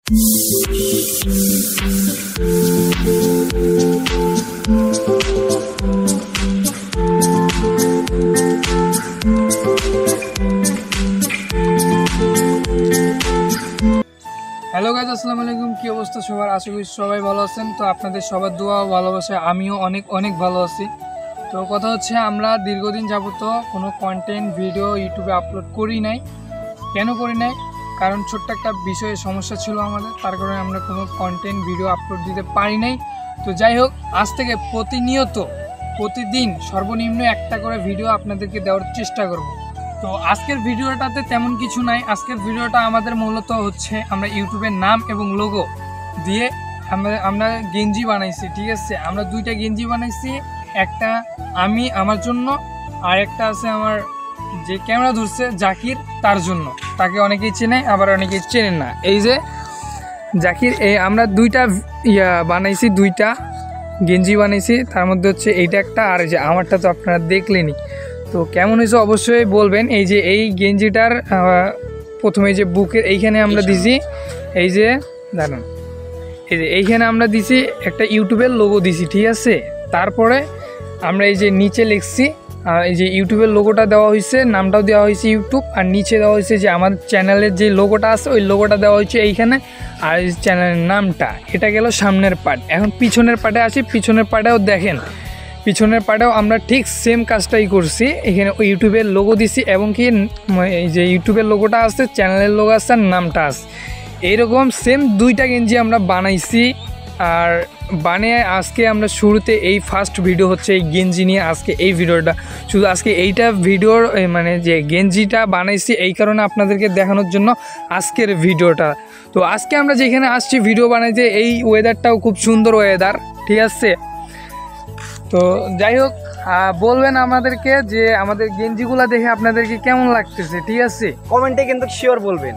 Hello guys, আসসালামু আলাইকুম। কি অবস্থা সবার? আশা করি সবাই ভালো আছেন। তো আপনাদের সবার দোয়া ভালোবাসায় আমিও অনেক ভালো আছি। তো কথা হচ্ছে, আমরা দীর্ঘদিন যাবত কোনো কন্টেন্ট ভিডিও ইউটিউবে আপলোড করি নাই। কেন করি নাই? কারণ ছোট্ট একটা বিষয়ে সমস্যা ছিল আমাদের, তার কারণে আমরা কোনো কন্টেন্ট ভিডিও আপলোড দিতে পারি নাই। তো যাই হোক, আজ থেকে প্রতিদিন সর্বনিম্ন একটা করে ভিডিও আপনাদেরকে দেওয়ার চেষ্টা করব। তো আজকের ভিডিওটাতে তেমন কিছু নাই। আজকের ভিডিওটা আমাদের মূলত হচ্ছে, আমরা ইউটিউবের নাম এবং লোগো দিয়ে আমরা গেঞ্জি বানাইছি। ঠিক আছে, আমরা দুইটা গেঞ্জি বানাইছি, একটা আমি আমার জন্য, আর একটা আছে আমার যে ক্যামেরা ধরছে জাকির, তার জন্য। তাকে অনেকেই চেনে, আবার অনেকেই চেনেন না। এই যে জাকির, আমরা দুইটা বানাইছি, দুইটা গেঞ্জি বানাইছি। তার মধ্যে হচ্ছে এইটা একটা, আর এই যে আমারটা তো আপনারা দেখলেনি। তো কেমন হয়েছে অবশ্যই বলবেন। এই যে এই গেঞ্জিটার প্রথমে যে বুকের এইখানে আমরা দিছি, এই যে দাঁড়ান, এই যে এইখানে আমরা দিছি একটা ইউটিউবের লোগো দিছি। ঠিক আছে, তারপরে আমরা এই যে নিচে লিখছি, এই যে ইউটিউবের লোগোটা দেওয়া হয়েছে, নামটাও দেওয়া হয়েছে ইউটিউব, আর নিচে দেওয়া হয়েছে যে আমার চ্যানেলের যে লোগোটা আছে ওই লোগোটা দেওয়া হয়েছে এইখানে, আর এই চ্যানেলের নামটা। এটা গেল সামনের পার্ট। এখন পিছনের পার্টে আসি। পিছনের পার্টেও দেখেন, পিছনের পার্টেও আমরা ঠিক সেম কাজটাই করছি। এখানে ওই ইউটিউবের লোগো দিছি, এবং কি এই যে ইউটিউবের লোগোটা আছে, চ্যানেলের লোগো আছে, আর নামটা আছে। এইরকম সেম দুইটা গেঞ্জি আমরা বানাইছি। আর বানিয়ে আজকে আমরা শুরুতে এই ফার্স্ট ভিডিও হচ্ছে এই গেঞ্জি নিয়ে। আজকে এই ভিডিওটা শুধু আজকে এইটা ভিডিওর মানে যে গেঞ্জিটা বানাইছি এই কারণে আপনাদেরকে দেখানোর জন্য আজকের ভিডিওটা। তো আজকে আমরা যেখানে আসছি ভিডিও বানাইতে, এই ওয়েদারটাও খুব সুন্দর ওয়েদার। ঠিক আছে, তো যাই হোক, বলবেন আমাদেরকে যে আমাদের গেঞ্জিগুলা দেখে আপনাদেরকে কেমন লাগতেছে। ঠিক আছে, কমেন্টে কিন্তু শিওর বলবেন।